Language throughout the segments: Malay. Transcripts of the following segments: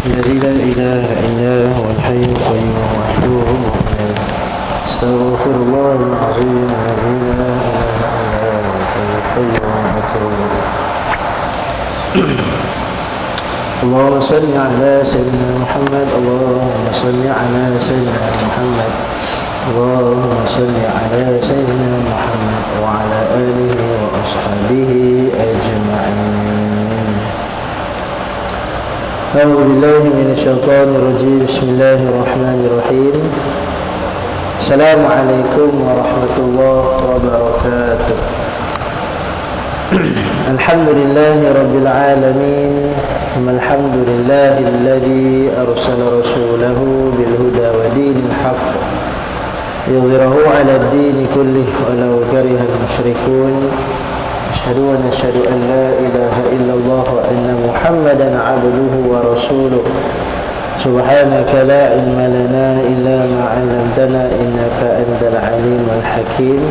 الذي لا إله إلا هو الحي القيوم وحده لا أستغفر الله العظيم الذي لا إله إلا هو الحي القيوم وأتوب إليه. اللهم صل على سيدنا محمد. اللهم صل على سيدنا محمد. اللهم صل على سيدنا محمد وعلى آله وأصحابه أجمعين. أعوذ بالله من الشيطان الرجيم. بسم الله الرحمن الرحيم. السلام عليكم ورحمة الله وبركاته. الحمد لله رب العالمين، ثم الحمد لله الذي أرسل رسوله بالهدى ودين الحق يظهره على الدين كله ولو كره المشركون. أشهد أن لا إله إلا الله وأن محمدا عبده ورسوله. سبحانك لا علم لنا إلا ما علمتنا إنك أنت العليم الحكيم.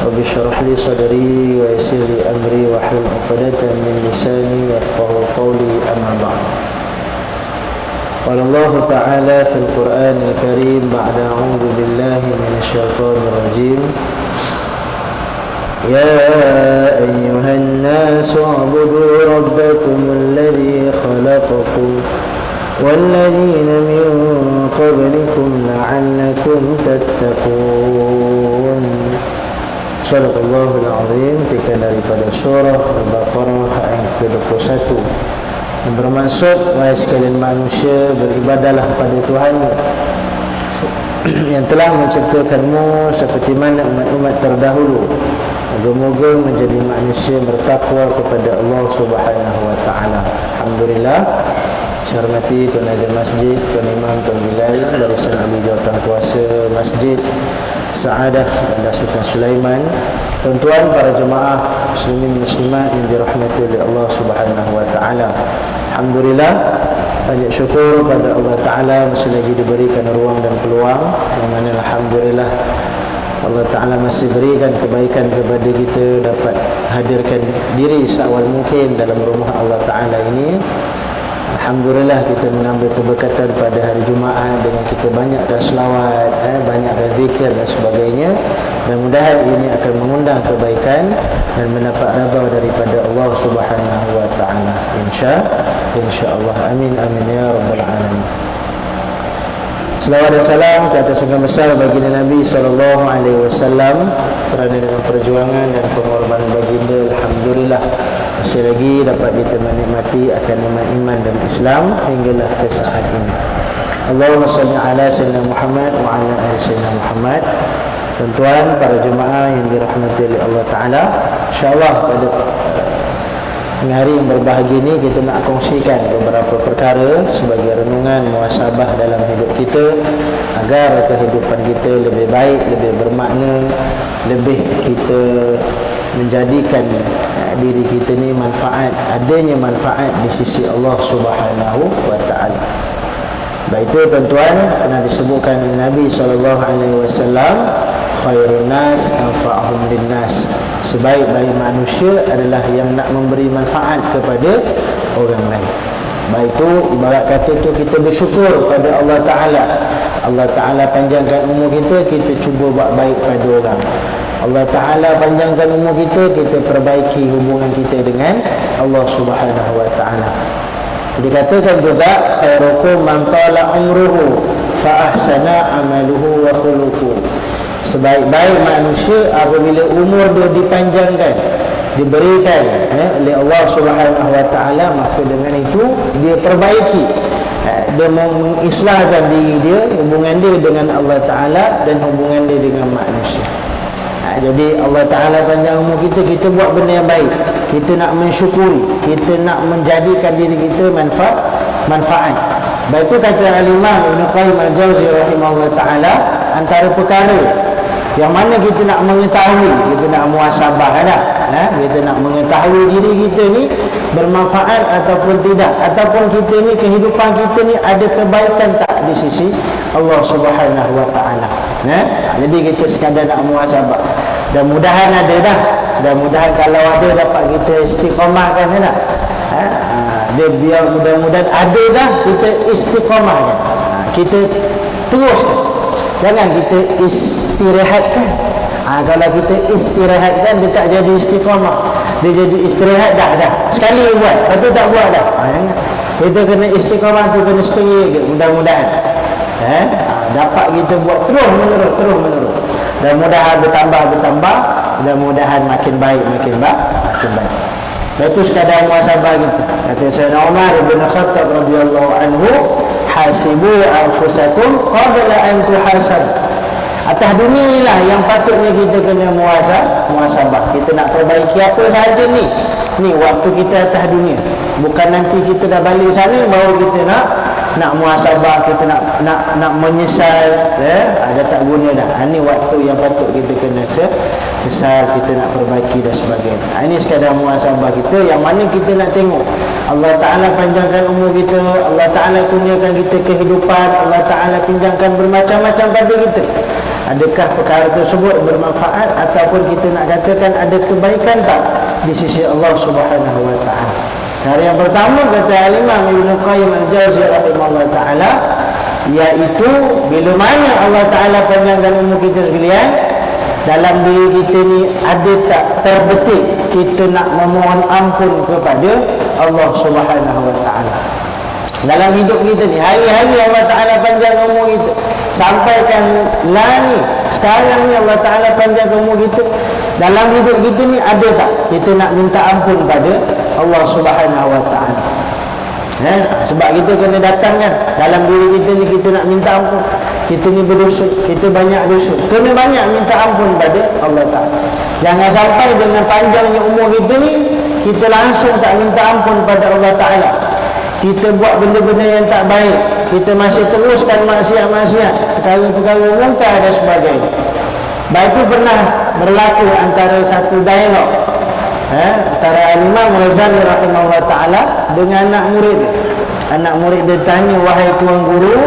رب اشرح لي صدري ويسر لي أمري واحلل عقدة من لساني يفقهوا قولي. أما بعد، قال الله تعالى في القرآن الكريم بعد أعوذ بالله من الشيطان الرجيم: يا أيها الناس اعبدوا ربكم الذي خلقكم والذين من قبلكم لعلكم تتقون. Sadaqallahul Azim. Tiga daripada surah Al-Baqarah ayat ke-21 yang bermaksud, wahai sekalian manusia, beribadahlah pada Tuhan yang telah menciptakanmu seperti mana umat-umat terdahulu. Moga-moga menjadi manusia bertakwa kepada Allah Subhanahu wa taala. Alhamdulillah. Saya hormati Tuan Haji Masjid, Tuan Imam, Tuan Bilal, Barisan Ahli Jawatan Kuasa Masjid Saadah Bandar Sultan Sulaiman, tuan-tuan para jemaah muslimin muslimat yang dirahmati oleh Allah Subhanahu wa taala. Alhamdulillah, banyak syukur pada Allah taala masih lagi diberikan ruang dan peluang, yang mana alhamdulillah Allah taala masih berikan kebaikan kepada kita dapat hadirkan diri seawal mungkin dalam rumah Allah taala ini. Alhamdulillah, kita mengambil keberkatan pada hari Jumaat dengan kita banyakkan selawat, banyakkan zikir dan sebagainya. Dan mudah-mudahan ini akan mengundang kebaikan dan mendapat redha daripada Allah Subhanahu wa taala. Insya-Allah. Amin amin ya rabbal alamin. Selawat dan salam ke atas surga besar baginda Nabi sallallahu alaihi wasallam, kerana dengan perjuangan dan pengorbanan baginda, alhamdulillah masih lagi dapat kita menikmati akan iman dan Islam hinggalah ke saat ini. Allahumma salli ala sayyidina Muhammad wa ala ali sayyidina Muhammad. Tuan-tuan para jemaah yang dirahmati oleh Allah taala, insyaallah pada hari yang berbahagia ini kita nak kongsikan beberapa perkara sebagai renungan muhasabah dalam hidup kita, agar kehidupan kita lebih baik, lebih bermakna, lebih kita menjadikan diri kita ni adanya manfaat di sisi Allah Subhanahu wa taala. Baik itu tuan-tuan, pernah disebutkan Nabi SAW, khairun nas anfa'uhum linnas. Sebaik-baik manusia adalah yang nak memberi manfaat kepada orang lain. Baik itu ibarat kata tu kita bersyukur pada Allah Ta'ala. Allah Ta'ala panjangkan umur kita, kita cuba buat baik pada orang. Allah Ta'ala panjangkan umur kita, kita perbaiki hubungan kita dengan Allah Subhanahu wa Ta'ala. Dikatakan juga, khairukum man tala umruhu fa ahsana amaluhu wa khuluquhu. Sebaik-baik manusia apabila umur dia dipanjangkan, diberikan oleh Allah Subhanahu wa taala, maka dengan itu dia perbaiki, dia mengislahkan diri dia, hubungan dia dengan Allah taala dan hubungan dia dengan manusia. Jadi Allah taala panjang umur kita, kita buat benda yang baik, kita nak mensyukuri, kita nak menjadikan diri kita manfaat. Baik itu kata Al-Imam Ibn Qayyim Al-Jawzi rahimahullah taala, antara perkara yang mana kita nak mengetahui, kita nak muhasabah kita nak mengetahui diri kita ni bermanfaat ataupun tidak, ataupun kita ni kehidupan kita ni ada kebaikan tak di sisi Allah Subhanahu wa taala. Jadi kita sekadar nak muhasabah. Dan mudahan ada dah. Dan mudahan kalau ada dapat kita istiqamahkan tak? dia biar mudah-mudahan ada dah, kita istiqamahkan. Kita teruskan, jangan kita istirahatkan. Kalau kita istirahatkan, dia tak jadi istiqamah, dia jadi istirahat dah sekali buat, lepas tu tak buat dah. Kita kena istiqamah tu, kena setia ke, mudah-mudahan dapat kita buat terus menerus, dan mudahan bertambah, mudah-mudahan makin baik. Itu sekadar muhasabah kita. Kata Sayyidina Umar bin Khattab radhiyallahu anhu, hasibu anfusakum qabla an tuhasab. Atas dunia inilah yang patutnya kita kena muhasabah. Kita nak perbaiki apa sahaja ni waktu kita atas dunia. Bukan nanti kita dah balik sana baru kita nak muhasabah, kita nak menyesal, ada tak guna dah. Ini waktu yang patut kita kena sesal, kita nak perbaiki dan sebagainya. Ini sekadar muhasabah kita, yang mana kita nak tengok Allah Ta'ala panjangkan umur kita, Allah Ta'ala kurniakan kita kehidupan, Allah Ta'ala pinjamkan bermacam-macam pada kita. Adakah perkara tersebut bermanfaat, ataupun kita nak katakan ada kebaikan tak di sisi Allah Subhanahu Wa Ta'ala. Cara yang pertama, kata Al-Imam Ibn Qayyim Al-Jawziyah rahimahullah ta'ala, iaitu bila mana Allah Ta'ala panjangkan umur kita sekalian, dalam diri kita ni ada tak terbetik kita nak memohon ampun kepada Allah Subhanahu Wa Ta'ala. Dalam hidup kita ni, hari-hari Allah Ta'ala panjang umur kita, sampaikan ni sekarang ni Allah Ta'ala panjang umur kita. Dalam hidup kita ni ada tak kita nak minta ampun pada Allah Subhanahu Wa Ta'ala? Sebab kita kena datangkan dalam diri kita ni, kita nak minta ampun. Kita ni berdosa, kita banyak dosa, kena banyak minta ampun pada Allah Ta'ala. Jangan sampai dengan panjangnya umur kita ni, kita langsung tak minta ampun pada Allah Ta'ala. Kita buat benda-benda yang tak baik, kita masih teruskan maksiat-maksiat, perkara-perkara mungkar dan sebagainya. Baik itu pernah berlaku antara satu dialog antara Al-Imam Ghazali rahimahullah ta'ala dengan anak murid dia. Anak murid dia tanya, wahai tuan guru,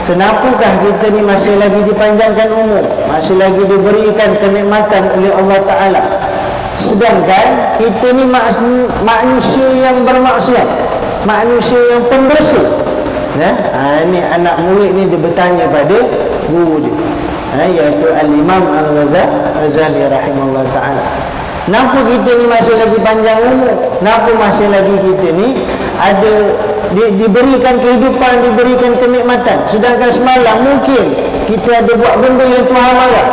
kenapakah kita ni masih lagi dipanjangkan umur, masih lagi diberikan kenikmatan oleh Allah Ta'ala, sedangkan kita ni manusia yang bermaksiat, manusia yang pendosa. Ini anak murid ni dia bertanya pada guru dia, iaitu Al-Imam Al-Ghazali rahimahullah ta'ala. Kenapa kita ni masih lagi panjang umur? Kenapa masih lagi kita ni ada diberikan kehidupan, diberikan kenikmatan, sedangkan semalam mungkin kita ada buat benda yang Tuhan marah.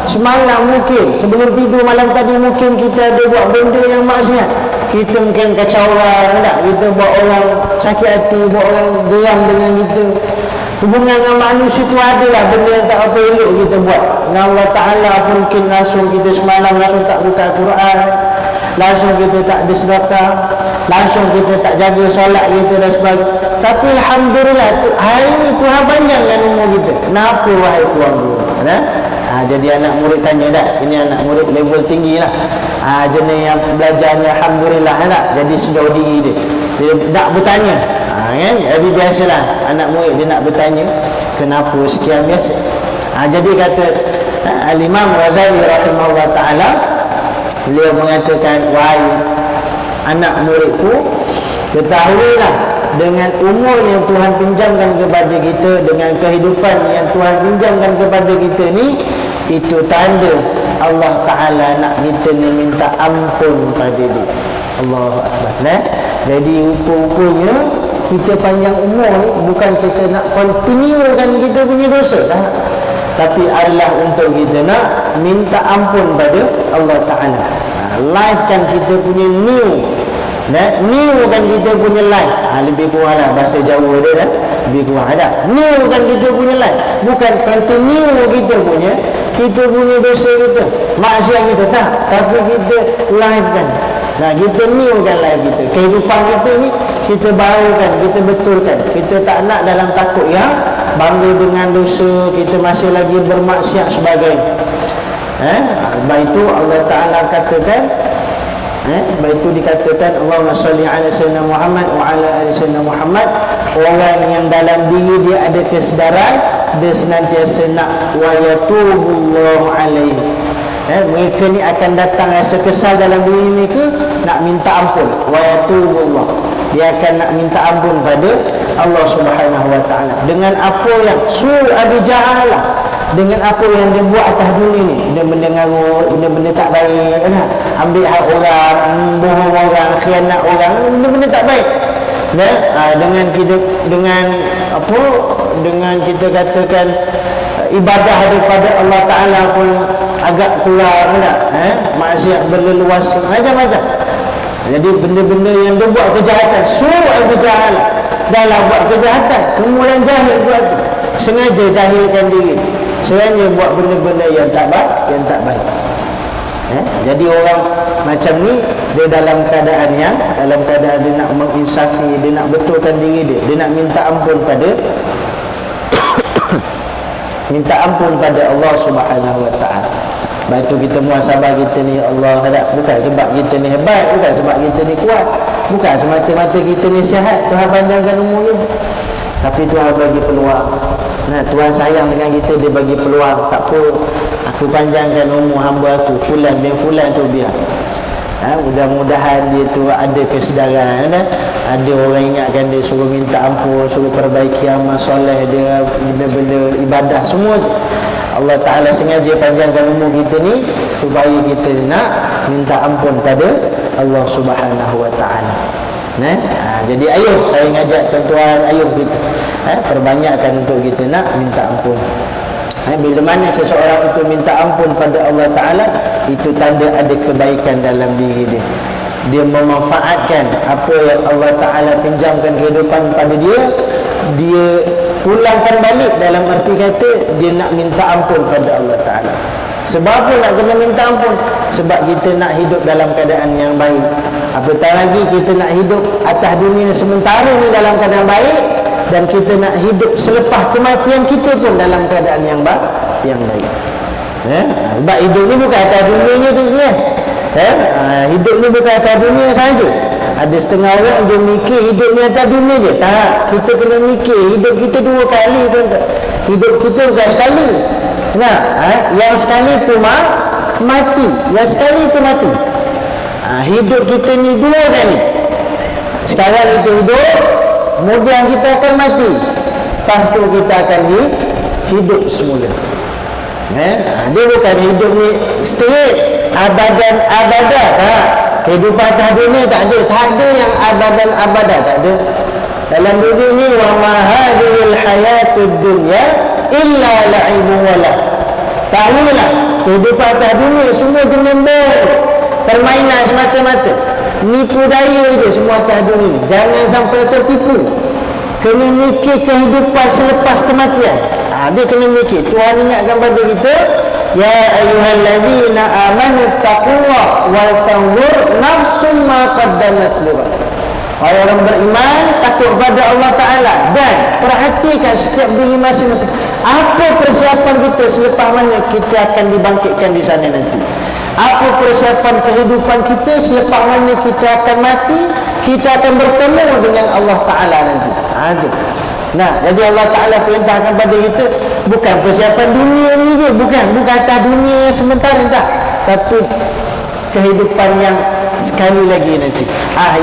Semalam mungkin sebelum tidur malam tadi mungkin kita ada buat benda yang maksiat. Kita mungkin kacau orang, kita buat orang sakit hati, buat orang geram dengan kita. Hubungan dengan manusia itu adalah benda yang tak apa elok kita buat. Dengan Allah Ta'ala pun mungkin langsung kita semalam langsung tak buka Quran, langsung kita tak ada sedekah, langsung kita tak jaga solat kita dan sebagainya. Tapi Alhamdulillah hari ini Tuhan panjangkan umur kita. Kenapa wahai Tuan Guru? Jadi anak murid tanya dah. Ini anak murid level tinggi lah. Jenis yang belajarnya Alhamdulillah tak? Jadi sejauh diri dia. Dia nak bertanya. Kan? Jadi biasalah anak murid dia nak bertanya kenapa sekian, biasa. Jadi kata Al-Imam Ghazali rahimahullah ta'ala, beliau mengatakan, wahai anak muridku, ketahuilah dengan umur yang Tuhan pinjamkan kepada kita, dengan kehidupan yang Tuhan pinjamkan kepada kita ni, itu tanda Allah Ta'ala nak kita ni minta ampun pada dia. Allahu Akbar. Jadi rupa-rupanya kita panjang umur ni bukan kita nak continuekan kita punya dosa, tapi adalah untuk kita nak minta ampun pada Allah Ta'ala. Life kan kita punya new kan kita punya life. Lebih kurang lah bahasa Jawa dia lebih kurang ada. New kan kita punya life, bukan continue kita punya dosa kita, maksiat kita tak, tapi kita life kan. Kita new kan life kita, kehidupan kita ni kita barukan, kita betulkan. Kita tak nak dalam takut yang bangga dengan dosa, kita masih lagi bermaksiat sebagainya. Sebab itu Allah Ta'ala katakan, sebab itu dikatakan Allahumma salli ala sayyidina Muhammad wa ala ali sayyidina Muhammad. Orang yang dalam diri dia ada kesedaran, dia senantiasa nak wa yatubullahu alaihi. Mereka ni akan datang rasa kesal dalam diri mereka, nak minta ampun. Wa yatubullah. dia akan nak minta ampun pada Allah Subhanahu wa taala dengan apa yang Abi Jahal lah, dengan apa yang dia buat atas dunia ni, benda-benda ngarut, benda-benda tak baik kan, ambil hak orang, bohong orang, khianat orang, benda-benda tak baik. Dengan kita katakan ibadah daripada Allah Ta'ala pun agak kurang tak? Maksiat berleluasa, macam-macam. Jadi benda-benda yang dia buat kejahatan, Abu Jahal dah lah buat kejahatan, kemudian jahil buat tu, sengaja jahilkan diri, sengaja buat benda-benda yang tak baik. Jadi orang macam ni, dia dalam keadaan dia nak menginsafi, dia nak betulkan diri dia nak minta ampun pada Allah Subhanahu wa taala. Baik tu kita muhasabah kita ni, Allah tak, bukan sebab kita ni hebat, bukan sebab kita ni kuat, bukan semata-mata kita ni sihat, Tuhan panjangkan umur kita, tapi Tuhan bagi peluang. Tuhan sayang dengan kita, dia bagi peluang. Tak apa, aku panjangkan umur hamba aku fulan bin fulan tu biar. Mudah-mudahan dia tu ada kesedaran, ada orang ingatkan dia, suruh minta ampun, suruh perbaiki amal soleh dia, benda-benda ibadah semua. Allah Ta'ala sengaja panjangkan umur kita ni supaya kita nak minta ampun pada Allah Subhanahu wa taala. Jadi ayuh, saya ngajak tuan-tuan, ayuh kita perbanyakkan untuk kita nak minta ampun. Bila mana seseorang itu minta ampun pada Allah Ta'ala, itu tanda ada kebaikan dalam diri dia. Dia memanfaatkan apa yang Allah Ta'ala pinjamkan kehidupan pada dia, dia pulangkan balik, dalam arti kata dia nak minta ampun pada Allah Ta'ala. Sebab apa nak kena minta ampun? Sebab kita nak hidup dalam keadaan yang baik. Apatah lagi kita nak hidup atas dunia sementara ni dalam keadaan baik, dan kita nak hidup selepas kematian kita pun dalam keadaan yang baik. Sebab hidup ni bukan atas dunianya tu sekalian. Hidup ni bukan atas dunia saja. Ada setengah orang dia mikir hidup ni atas dunia je. Tak, kita kena mikir hidup kita dua kali tuan-tuan. Hidup kita bukan sekali. Yang sekali tu mati, yang sekali tu mati. Hidup kita ni dua kali. Sekarang kita hidup, kemudian kita akan mati, lepas tu kita akan hidup semula. Dia bukan hidup ni straight abadan tak. Kehidupan atas dunia tak ada yang abadan abadah, tak ada. Dalam dunia ni, wa ma hadhil hayatud dunya illa la'ibun wala. Tahulah, kehidupan atas dunia semua jenembel, permainan semata-mata, nipu daya je semua atas dunia ni. Jangan sampai tertipu. Kena mikir kehidupan selepas kematian. Dia kena mikir. Tuhan ingatkan pada kita, ya ayyuhallazina amanu taqullaha wal tanzur nafsum ma qaddamat lighad. Orang beriman takut pada Allah Ta'ala dan perhatikan setiap diri masing-masing, apa persiapan kita selepas mana kita akan dibangkitkan di sana nanti. Apa persiapan kehidupan kita selepas mana kita akan mati, kita akan bertemu dengan Allah Ta'ala nanti. Jadi Allah Ta'ala perintahkan pada kita, bukan persiapan dunia ni je, bukan atas dunia yang sementara tak, tapi kehidupan yang sekali lagi nanti.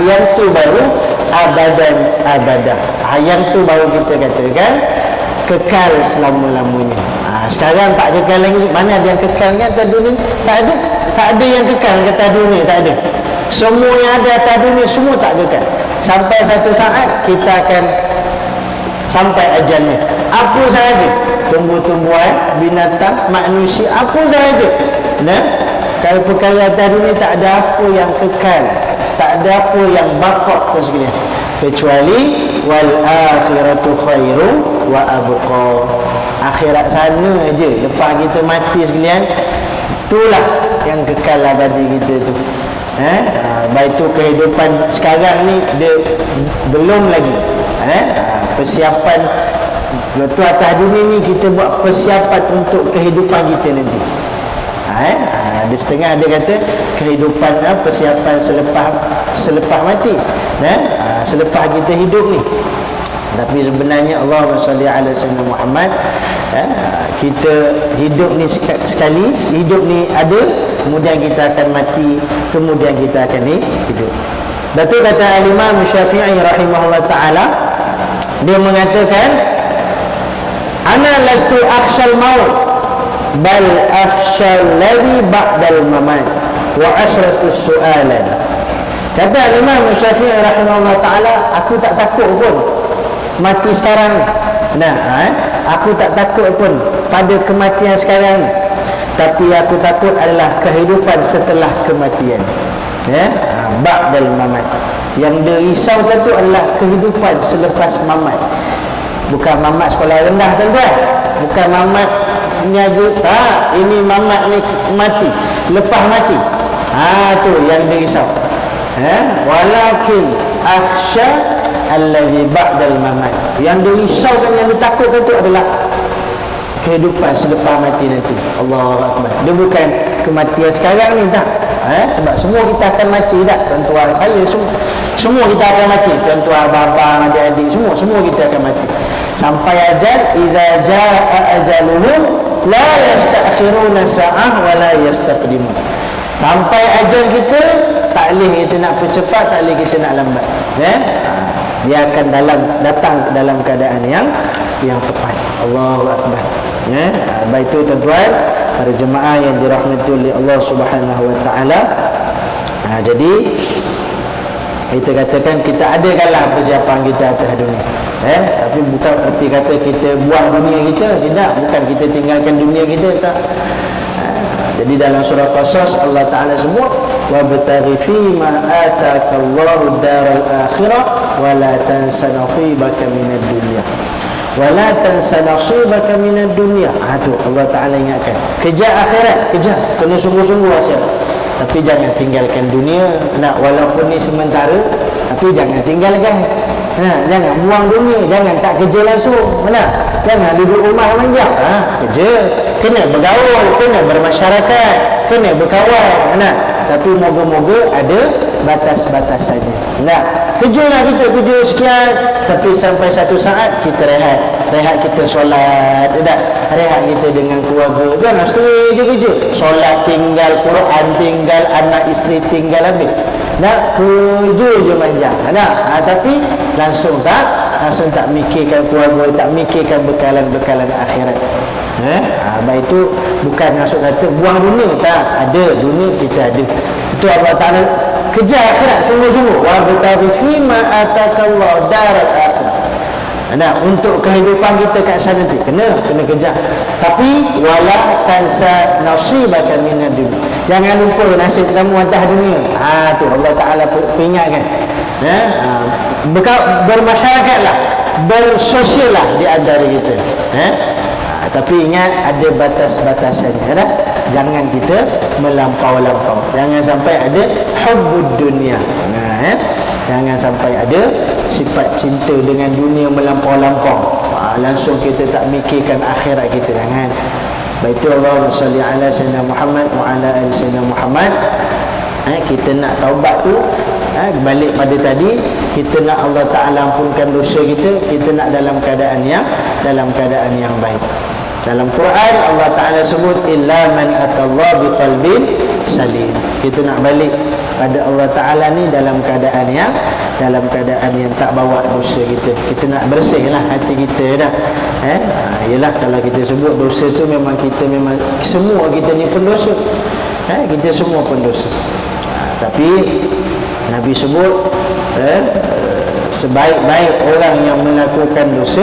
Yang tu baru abadah. Yang tu baru kita katakan kekal selama-lamanya. Sekarang tak kekal lagi. Mana ada yang kekal kan atas dunia? Tak ada yang kekal atas dunia, tak ada. Semua yang ada atas dunia semua tak kekal. Sampai satu saat kita akan sampai ajalnya. Apa sahaja, tumbuh-tumbuhan, binatang, manusia, apa sahaja. Kalau perkara atas dunia tak ada apa yang kekal, tak ada apa yang baqa tu sekalian, kecuali wal akhiratu khairu wa abqa. Akhirat sana je, lepas kita mati sekalian, itulah yang kekal abadi kita tu. Baik tu kehidupan sekarang ni dia belum lagi. Persiapan waktu atas dunia ni kita buat persiapan untuk kehidupan kita nanti. Ada setengah dia kata kehidupan persiapan selepas mati, selepas kita hidup ni. Tapi sebenarnya Allahumma salli ala sayyidina Muhammad, kita hidup ni sekali, hidup ni ada, kemudian kita akan mati, kemudian kita akan hidup. Betul kata Al-Imam Syafi'i rahimahullah ta'ala, dia mengatakan, ana lastu akhshal maut bal akhshal ladhi ba'dal mamat wa asratus su'alan. Kata Imam Syafi'i rahimahullah ta'ala, aku tak takut pun mati sekarang. Aku tak takut pun pada kematian sekarang, tapi aku takut adalah kehidupan setelah kematian. Ba'dal mamat. Yang dia risaukan tu adalah kehidupan selepas mamat. Bukan mamat sekolah rendah, tuan-tuan. Bukan mamat niaga, tak. Ini mamat ni mati, lepas mati. Tu yang dia risau. Walakin akhsha alladhi ba'dal mamat. Yang dia risaukan, yang dia takutkan tu adalah kehidupan selepas mati nanti. Allahu Akbar. Dia bukan kematian sekarang ni, tak. Sebab semua kita akan mati, tak? Tuan-tuan saya semua kita akan mati. Tuan-tuan, abang, adik-adik, semua kita akan mati. Sampai ajal, idza jaa ajaluhum la yasta'khiruna sa'ah wa la yastaqdimun. Sampai ajal kita, tak boleh kita nak percepat, tak boleh kita nak lambat. Dia akan datang dalam keadaan yang tepat. Allahu Akbar. Baik itu tuan-tuan, para jemaah yang dirahmati oleh Allah Subhanahu wa taala. Jadi kita katakan kita adakanlah persiapan kita atas dunia. Tapi bukan erti kata kita buang dunia kita, tidak. Bukan kita tinggalkan dunia kita, tak. Jadi dalam surah Qasas Allah Ta'ala sebut, wabtaghi fima atakallahu daral akhirah wa la tansa nasibaka minad dunya wa la tansa nasibaka minad dunya. Tu Allah Ta'ala ingatkan, kejar akhirat, kejar, kena sungguh-sungguh akhirat, tapi jangan tinggalkan dunia. Walaupun ni sementara, tapi jangan tinggalkan. Jangan buang dunia, jangan tak kerja langsung. Jangan duduk rumah manja. Kerja, kena bergaul, kena bermasyarakat, kena berkawan. Tapi moga-moga ada batas-batasannya. Kerjalah kita, kerja sekian, tapi sampai satu saat kita rehat kita solat, rehat kita dengan keluarga. Jangan stay je kerja, solat tinggal, Quran tinggal, anak isteri tinggal, habis kerja je manja. Tapi langsung tak mikirkan keluarga, tak mikirkan bekalan-bekalan akhirat. Baik itu bukan maksud kata buang dunia, tak. Ada dunia, kita ada. Itu Allah Ta'ala kejar akhirat sungguh-sungguh. Wa bataghi fima atakallahu daral akhirah. Untuk kehidupan kita kat sana nanti kena kejar. Tapi wala tansa nasibaka minad dunya. Jangan lupa nasib kamu atas dunia. Tu Allah Ta'ala peringatkan. Bermasyarakatlah, bersosiallah di antara kita. Tapi ingat ada batas-batasannya. Jangan kita melampau-lampau. Jangan sampai ada hubbud dunia. Jangan sampai ada sifat cinta dengan dunia melampau-lampau. Langsung kita tak mikirkan akhirat kita. Jangan. Baik itu, Allahumma salli ala sayyidina Muhammad wa ala ali sayyidina Muhammad. Kita nak taubat tu, balik pada tadi, kita nak Allah Ta'ala ampunkan dosa kita, kita nak dalam keadaan yang baik. Dalam Quran Allah Ta'ala sebut illa man atallah biqalbin salim. Kita nak balik pada Allah Ta'ala ni dalam keadaan yang tak bawa dosa kita. Kita nak bersihlah hati kita dah. Yalah, kalau kita sebut dosa tu memang semua kita ni pendosa. Kita semua pendosa. Tapi Nabi sebut sebaik-baik orang yang melakukan dosa,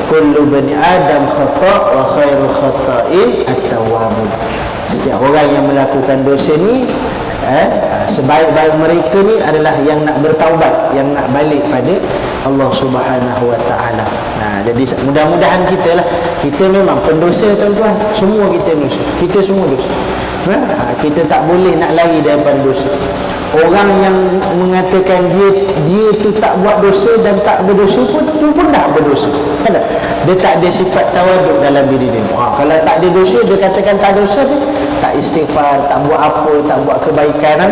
kullu bani adam khata' wa khairu khata'in at-tawwabun. Setiap orang yang melakukan dosa ni, sebaik-baik mereka ni adalah yang nak bertaubat, yang nak balik pada Allah Subhanahu wa ta'ala. Jadi mudah-mudahan kita lah. Kita memang pendosa, tuan-tuan. Semua kita dosa. Kita semua dosa. Kita tak boleh nak lari daripada dosa. Orang yang mengatakan dia tu tak buat dosa dan tak berdosa pun, tu pun dah berdosa. Dia tak ada sifat tawaduk dalam diri dia. Kalau tak ada dosa, dia katakan tak dosa, dia tak istighfar, tak buat apa, tak buat kebaikan.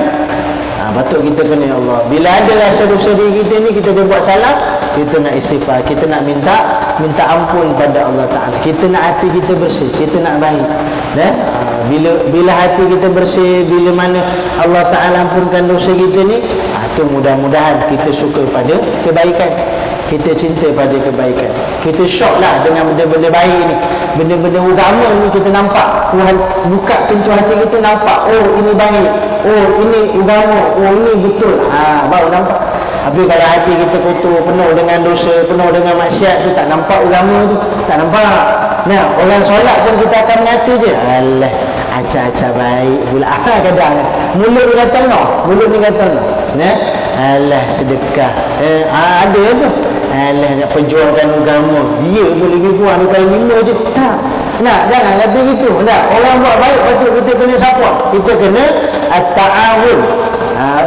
Patut kita kena, ya Allah, bila ada rasa dosa diri kita ni, kita dah buat salah, kita nak istighfar, kita nak minta ampun pada Allah Ta'ala. Kita nak hati kita bersih, kita nak baik. Bila hati kita bersih, bila mana Allah Ta'ala ampunkan dosa kita ni, Itu mudah-mudahan kita suka pada kebaikan, kita cinta pada kebaikan, kita syok lah dengan benda-benda baik ni, benda-benda agama ni. Kita nampak Tuhan buka pintu hati kita, nampak oh ini baik, oh ini agama, oh ini betul, baru nampak. Tapi kalau hati kita kotor, penuh dengan dosa, penuh dengan maksiat tu, tak nampak agama tu, tak nampak. Nah, orang solat pun kita akan mengata je, alah acah-acah baik pula. Kadang mulut ni kata no, mulut ni kata no, nah, alah sedekah, ada tu, alah nak perjuangkan agama, dia boleh lebih kurang daripada 5 je. Tak, nak, jangan kata gitu. Nak, orang buat baik patut kita kena support, kita kena at-ta'awun.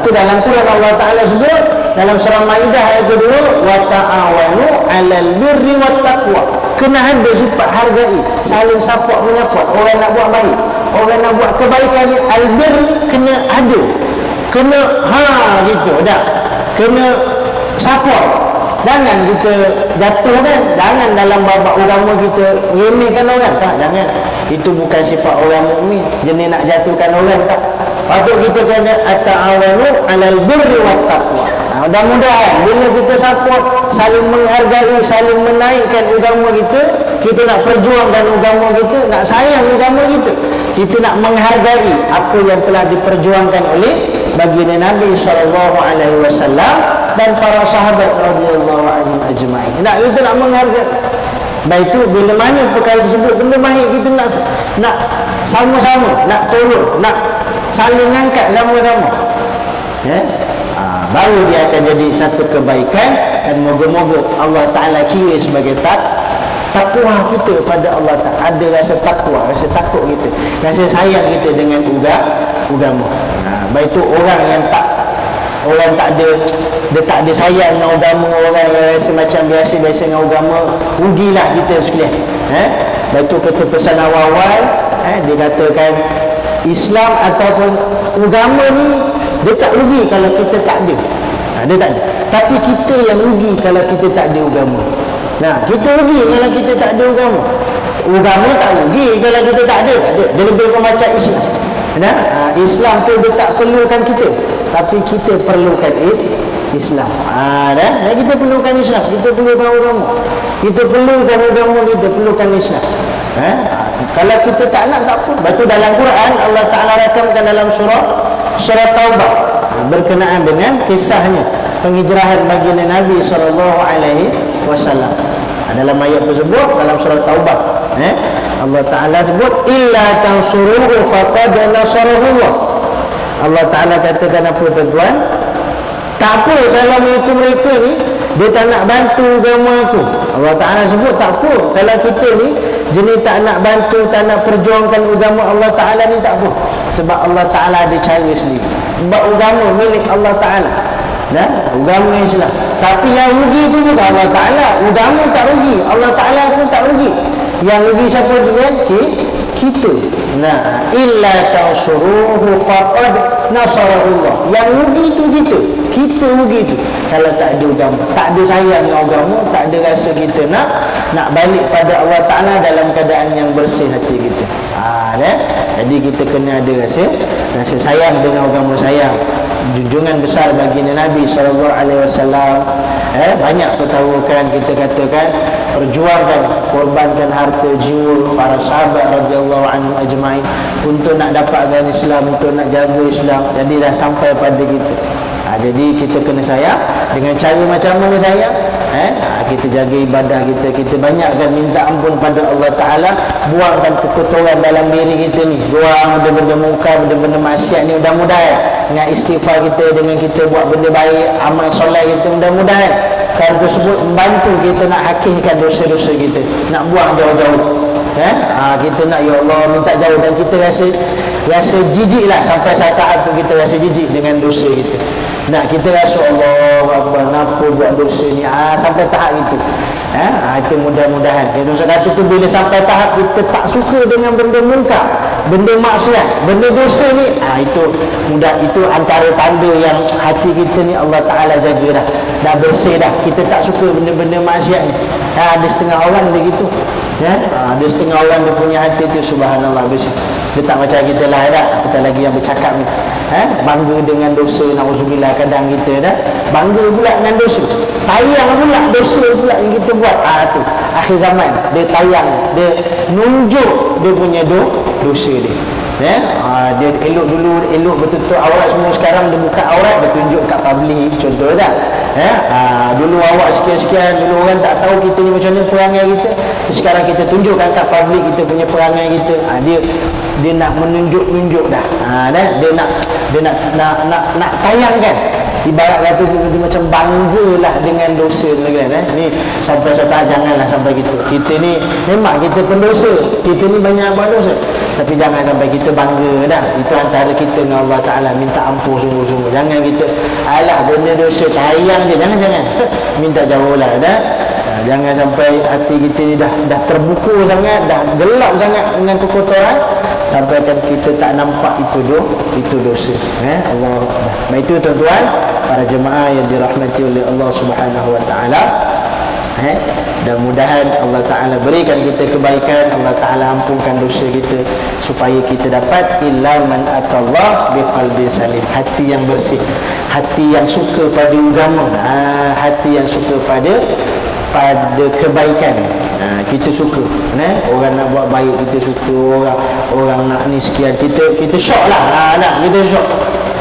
Itu dalam Quran Allah Ta'ala sebut dalam surah Maidah ayat kedua, wa ta'awanu 'alal birri wat taqwa. Kena ada sifat hargai, saling support menyupport. Orang nak buat baik, orang nak buat kebaikan ni, al-bir ni kena ada, kena gitu dah, kena support. Jangan kita jatuh kan, jangan dalam babak agama kita remehkan orang, tak, jangan. Itu bukan sifat orang mukmin, jenis nak jatuhkan orang, tak. Patut kita kena at-ta'awanu 'alal birri wat taqwa. Mudah-mudahan bila kita support, saling menghargai, saling menaikkan agama kita, kita nak perjuangkan agama kita, nak sayang agama kita, kita nak menghargai apa yang telah diperjuangkan oleh baginda Nabi SAW dan para sahabat radhiyallahu anhum ajma'in. Nak, kita nak menghargai. Baik itu bila mana perkara tersebut benda baik, kita nak sama-sama, nak tolong, nak saling angkat sama-sama, baru dia akan jadi satu kebaikan. Dan moga-moga Allah Ta'ala kira sebagai takwa kita pada Allah Ta'ala, ada rasa takwa, rasa takut kita, rasa sayang kita dengan agama. Baik itu orang yang orang tak ada, dia tak ada sayang dengan agama, orang yang rasa macam biasa-biasa dengan agama, rugilah kita sekalian. Baik itu kita pesan awal-awal, dia katakan Islam ataupun agama ni, dia tak rugi kalau kita tak ada. Dia tak ada. Tapi kita yang rugi kalau kita tak ada agama. Nah, kita rugi kalau kita tak ada agama. Agama tak rugi kalau kita tak ada. Dia lebih macam Islam. Nah, Islam tu dia tak perlukan kita, tapi kita perlukan Islam. Dan kita perlukan Islam, kita perlukan agama. Kita perlukan agama, kita perlukan Islam. Kalau kita tak nak, tak apa. Lepas tu dalam Quran Allah Ta'ala rakamkan dalam surah Taubah berkenaan dengan kisahnya penghijrahan baginda Nabi SAW. Dalam ayat tersebut dalam surah Taubah, Allah Ta'ala sebut illa tansuruhu faqad nasarahullah. Allah Ta'ala katakan apa tuan-tuan? Tak apa kalau mereka ni dia tak nak bantu agama aku. Allah Ta'ala sebut tak apa kalau kita ni jenis tak nak bantu, tak nak perjuangkan agama Allah Ta'ala ni, tak apa. Sebab Allah Ta'ala ada cara sendiri. Sebab agama milik Allah Ta'ala, agama Islam. Tapi yang rugi tu bukan Allah Ta'ala. Agama tak rugi, Allah Ta'ala pun tak rugi. Yang rugi siapa sebenarnya? Kita. Illa tansuruhu faqad nasarahullah. Yang rugi tu kita rugi tu kalau tak ada agama, tak ada sayang agama, tak ada rasa kita nak balik pada Allah Ta'ala dalam keadaan yang bersih hati kita. Jadi kita kena ada rasa sayang dengan agama, sayang junjungan besar baginda Nabi SAW. Banyak pertaruhan kita katakan, perjuangkan, korbankan harta jiwa para sahabat radhiyallahu anhum ajma'in untuk nak dapatkan Islam, untuk nak jaga Islam. Jadi dah sampai pada kita. Jadi kita kena sayang dengan cara macam mana sayang? Kita jaga ibadah kita, kita banyakkan minta ampun pada Allah Ta'ala, buangkan kekotoran dalam diri kita ni, buang benda-benda muka, benda-benda maksiat ni. Mudah-mudahan dengan istighfar kita, dengan kita buat benda baik, amal solat kita, mudah-mudahan perkara tersebut membantu kita nak hakikkan dosa-dosa kita, nak buang jauh-jauh. Kita nak, ya Allah, minta jauh. Dan kita rasa jijik lah, sampai saat tahap tu kita rasa jijik dengan dosa kita. Nak kita rasa Allah kenapa buat dosa ni, sampai tahap itu. Itu mudah-mudahan kita kata tu, bila sampai tahap kita tak suka dengan benda munkar, benda maksiat, benda dosa ni, itu mudah, itu antara tanda yang hati kita ni Allah Ta'ala jaga dah bersih dah. Kita tak suka benda-benda maksiat ni. Ada setengah orang dia gitu, ada setengah orang dia punya hati tu subhanallah bersih. Dia tak macam kita lah dah. Kita lagi yang bercakap ni. Bangga dengan dosa, nauzubillah kadang kita dah. Bangga pula dengan dosa. Tayang pula dosa pula yang kita buat. Tu akhir zaman dia tayang, dia nunjuk dia punya dosa dia. Dia elok dulu, elok betul-betul aurat semua. Sekarang dia buka aurat, dia tunjuk kat public. Contoh tak? Dulu awak sekian-sekian, dulu orang tak tahu kita ni macam mana perangai kita. Sekarang kita tunjukkan kat public kita punya perangai kita. Dia nak menunjuk-nunjuk dah. Dia nak tayangkan. Ibarat kata dia macam banggalah dengan dosa kan. Ni sampai janganlah sampai kita ni memang kita pendosa, kita ni banyak buat dosa, tapi jangan sampai kita bangga dah. Itu antara kita dengan Allah Ta'ala, minta ampun sungguh-sungguh. Jangan kita alah benda dosa tayang je, jangan minta jauh lah dah. Jangan sampai hati kita ni dah terbuku sangat, dah gelap sangat dengan kekotoran, sampai kan kita tak nampak itu dosa. Allah. Baik, itu tuan-tuan para jemaah yang dirahmati oleh Allah Subhanahu wa taala. Dan mudahan Allah Ta'ala berikan kita kebaikan, Allah Ta'ala ampunkan dosa kita, supaya kita dapat illa man atallah biqalbin salim, hati yang bersih, hati yang suka pada agama, hati yang suka pada kebaikan. Kita suka orang nak buat baik, kita suka orang nak ni sekian, kita syok lah, kita syok.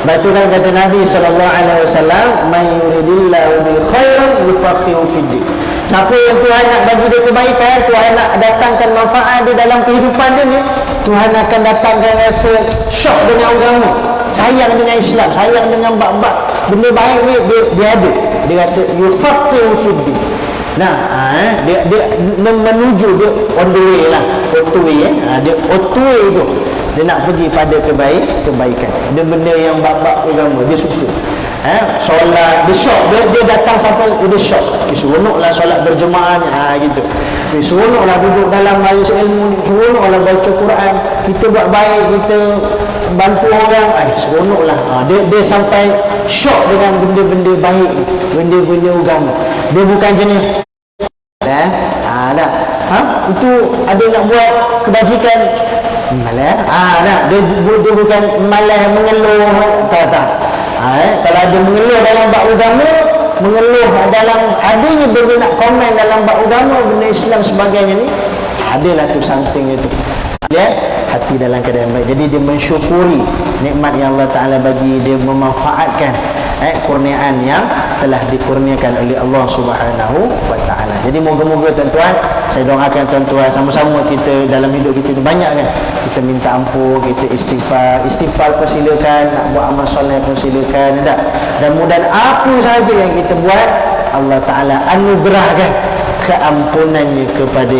Sebab tu kan kata Nabi SAW, man yuridillahu bi khairan yufaqihu fid-din. Siapa yang Tuhan nak bagi dia kebaikan, Tuhan nak datangkan manfaat di dalam kehidupan dia ni, Tuhan akan datangkan rasa syok dengan agama, sayang dengan Islam, sayang dengan bab-bab benda baik ni, dia ada, dia rasa yufaqihu fid-din. Dia menuju, dia on the way lah, dia otway tu, dia nak pergi pada kebaikan. Dia benda yang bab-bab agama dia suka. Solat dia syok, dia datang sampai dia syok. Seronoklah solat berjemaah ni, gitu. Seronoklah duduk dalam majlis ilmu, seronoklah baca Quran, kita buat baik, kita bantu orang, seronoklah. Dia sampai syok dengan benda-benda baik, benda-benda agama. Dia bukan jenis itu ada nak buat kebajikan malah, dia bukan malah mengeluh, tak. Kalau ada mengeluh dalam bab agama, mengeluh dalam adanya benda nak komen dalam bab agama, benda Islam sebagainya ni, adalah tu something itu. Hati dalam keadaan baik. Jadi dia mensyukuri nikmat yang Allah Ta'ala bagi, dia memanfaatkan kurniaan yang telah dikurniakan oleh Allah Subhanahu wa Ta'ala. Jadi moga-moga tuan-tuan, saya doakan tuan-tuan sama-sama kita dalam hidup kita ni banyak kan, kita minta ampun, kita istighfar pun silakan, nak buat amal soleh pun silakan, dan mudah apa sahaja yang kita buat, Allah Ta'ala anugerahkan keampunannya kepada